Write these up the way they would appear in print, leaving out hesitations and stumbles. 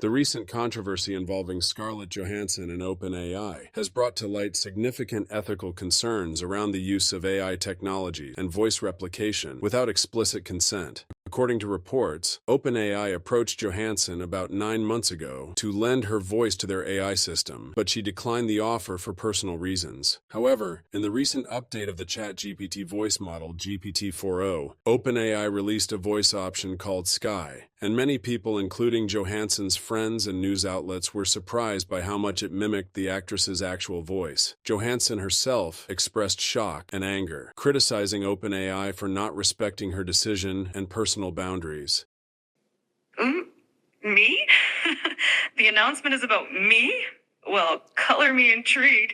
The recent controversy involving Scarlett Johansson and OpenAI has brought to light significant ethical concerns around the use of AI technology and voice replication without explicit consent. According to reports, OpenAI approached Johansson about 9 months ago to lend her voice to their AI system, but she declined the offer for personal reasons. However, in the recent update of the ChatGPT voice model GPT-4o, OpenAI released a voice option called Sky, and many people, including Johansson's friends and news outlets, were surprised by how much it mimicked the actress's actual voice. Johansson herself expressed shock and anger, criticizing OpenAI for not respecting her decision and personal boundaries. Me? The announcement is about me? Well, color me intrigued.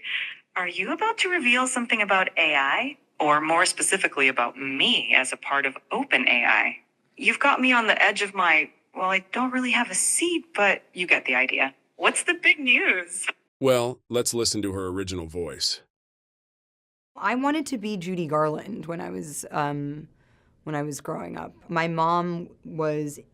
Are you about to reveal something about AI? Or more specifically about me as a part of OpenAI? You've got me on the edge of well, I don't really have a seat, but you get the idea. What's the big news? Well, let's listen to her original voice. I wanted to be Judy Garland when I was growing up. My mom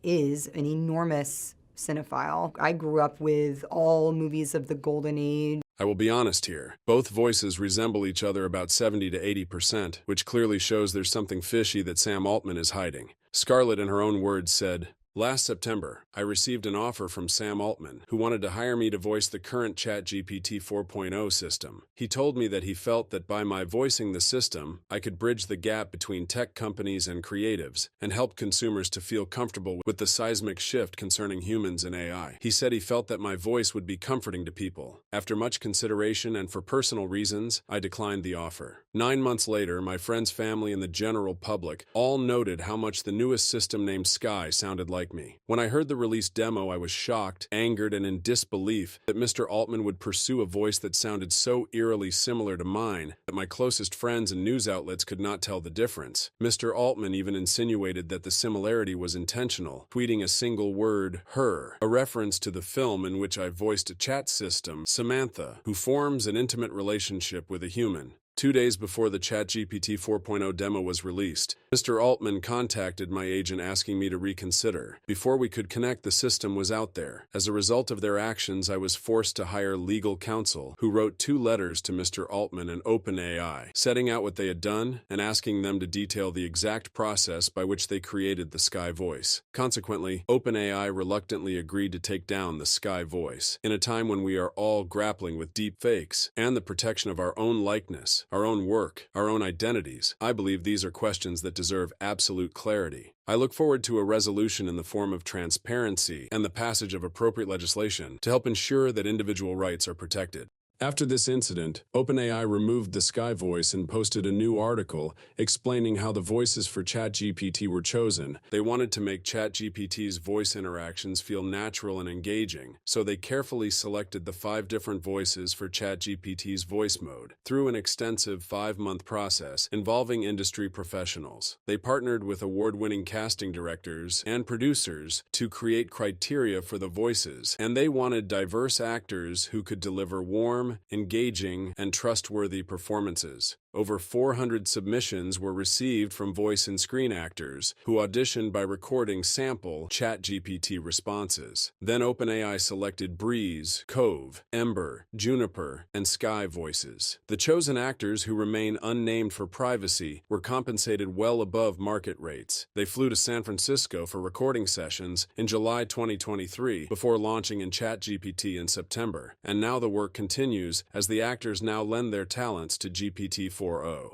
is an enormous cinephile. I grew up with all movies of the golden age. I will be honest here. Both voices resemble each other about 70 to 80%, which clearly shows there's something fishy that Sam Altman is hiding. Scarlett, in her own words, said, "Last September, I received an offer from Sam Altman, who wanted to hire me to voice the current ChatGPT 4.0 system. He told me that he felt that by my voicing the system, I could bridge the gap between tech companies and creatives and help consumers to feel comfortable with the seismic shift concerning humans and AI. He said he felt that my voice would be comforting to people. After much consideration and for personal reasons, I declined the offer. 9 months later, my friend's family and the general public all noted how much the newest system named Sky sounded like me. When I heard the released demo, I was shocked, angered, and in disbelief that Mr. Altman would pursue a voice that sounded so eerily similar to mine that my closest friends and news outlets could not tell the difference. Mr. Altman even insinuated that the similarity was intentional, tweeting a single word, her, a reference to the film in which I voiced a chat system, Samantha, who forms an intimate relationship with a human. 2 days before the ChatGPT 4.0 demo was released, Mr. Altman contacted my agent asking me to reconsider. Before we could connect, the system was out there. As a result of their actions, I was forced to hire legal counsel, who wrote 2 letters to Mr. Altman and OpenAI, setting out what they had done and asking them to detail the exact process by which they created the Sky voice. Consequently, OpenAI reluctantly agreed to take down the Sky voice. In a time when we are all grappling with deep fakes and the protection of our own likeness, our own work, our own identities, I believe these are questions that deserve absolute clarity. I look forward to a resolution in the form of transparency and the passage of appropriate legislation to help ensure that individual rights are protected. After this incident, OpenAI removed the Sky voice and posted a new article explaining how the voices for ChatGPT were chosen. They wanted to make ChatGPT's voice interactions feel natural and engaging, so they carefully selected the 5 different voices for ChatGPT's voice mode. Through an extensive 5-month process involving industry professionals, they partnered with award-winning casting directors and producers to create criteria for the voices, and they wanted diverse actors who could deliver warm, engaging, and trustworthy performances. Over 400 submissions were received from voice and screen actors who auditioned by recording sample ChatGPT responses. Then OpenAI selected Breeze, Cove, Ember, Juniper, and Sky voices. The chosen actors, who remain unnamed for privacy, were compensated well above market rates. They flew to San Francisco for recording sessions in July 2023 before launching in ChatGPT in September. And now the work continues as the actors now lend their talents to GPT-4o.